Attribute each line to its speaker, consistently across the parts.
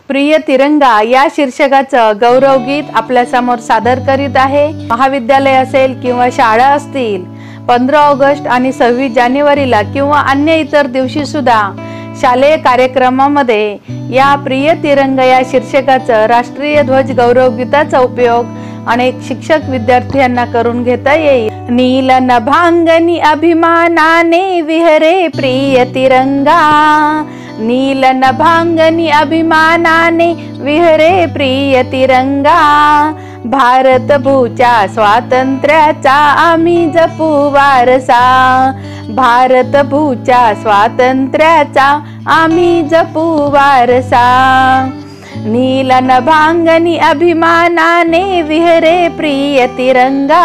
Speaker 1: प्रिय तिरंगा या शीर्षकाचं गौरवगीत आपल्या समोर सादर करीत आहे। महाविद्यालय असेल किंवा शाळा असतील, 15 ऑगस्ट आणि 26 जानेवारीला किंवा अन्य इतर दिवशी सुद्धा शालेय कार्यक्रमामध्ये या प्रिय तिरंगा या शीर्षकाचं राष्ट्रीय ध्वज गौरवगीताचा उपयोग अनेक शिक्षक विद्यार्थ्यांना करून घेता येईल। नील नभांगनी अभिमानाने विहरे प्रिय तिरंगा, नील नभांगनी अभिमानाने विहरे प्रिय तिरंगा। भारत भूच्या स्वातंत्र्याचा आम्ही जपू वारसा, भारत भूच्या स्वातंत्र्याचा आम्ही जपू वारसा। नील नभांगनी अभिमानाने विहरे प्रिय तिरंगा,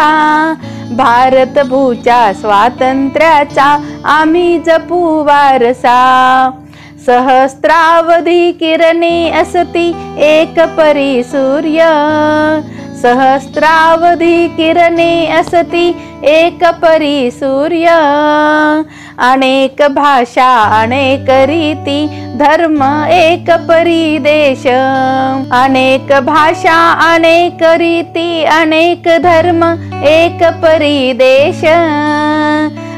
Speaker 1: भारत भूच्या स्वातंत्र्याचा आम्ही जपू वारसा। सहस्रावधी किरणे असती एक परी सूर्य, सहस्रावधी किरणे असती एक परी सूर्य। अनेक भाषा अनेक रीती धर्म एक परी देश, अनेक भाषा अनेक रीती अनेक धर्म एक परी देश।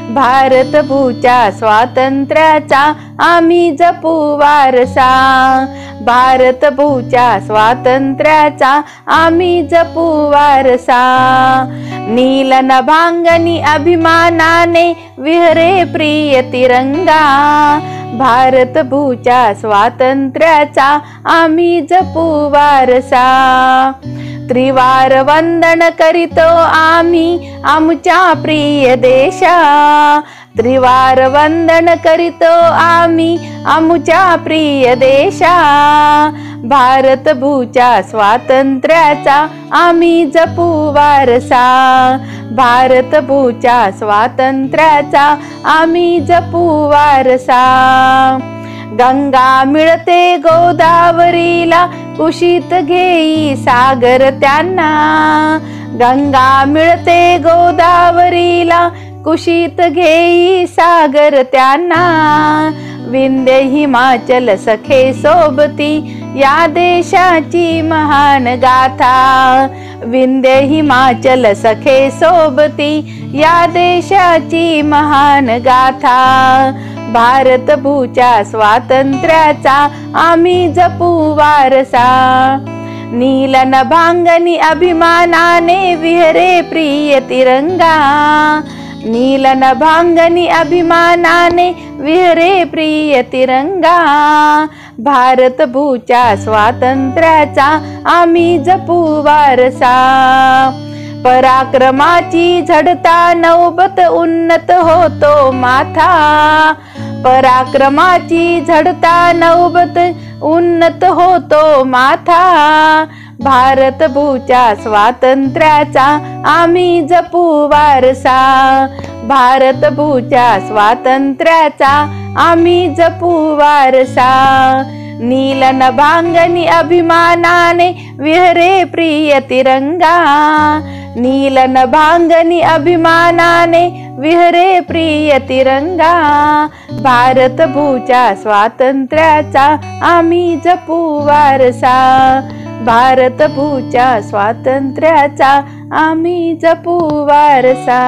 Speaker 1: भारत भूच्या स्वातंत्र्याचा आम्ही जपू वारसा, भारत भूच्या स्वातंत्र्याचा आम्ही जपू वारसा। नील नभांगनी अभिमानाने विहरे प्रिय तिरंगा, भारत भूच्या स्वातंत्र्याचा आम्ही जपू वारसा। त्रिवार वंदन करीतो आम्ही आमच्या प्रिय देशा, त्रिवार वंदन करीतो आम्ही आमच्या प्रिय देशा। भारत भूच्या स्वातंत्र्याचा आम्ही जपू वारसा, भारत भूच्या स्वातंत्र्याचा आम्ही जपू वारसा। गंगा मिळते गोदावरीला कुशीत घेई सागर त्यांना, गंगा मिळते गोदावरीला कुशीत घेई सागर त्यांना। विंध्य हिमाचल सखे सोबती या देशाची महान गाथा, विंध्य हिमाचल सखे सोबती या देशाची महान गाथा। भारत भूच्या स्वातंत्र्याचा आम्ही जपू वारसा, नील नभांगनी अभिमानाने विहरे प्रिय तिरंगा, नील नभांगनी अभिमानाने विहरे प्रिय तिरंगा। भारत भूच्या स्वातंत्र्याचा आम्ही जपू वारसा। पराक्रमाची झडता नौबत उन्नत होतो माथा, पराक्रमाची झडता नौबत उन्नत होतो माथा। भारत भूच्या स्वातंत्र्याचा आम्ही जपू वारसा, भारत भूच्या स्वातंत्र्याचा आम्ही जपू वारसा। नील नभांगनी अभिमानाने विहरे प्रिय तिरंगा, नील नभांगनी अभिमानाने विहरे प्रिय तिरंगा। भारत भूच्या स्वातंत्र्याचा आम्ही जपू वारसा, भारत भूच्या स्वातंत्र्याचा आम्ही जपू वारसा।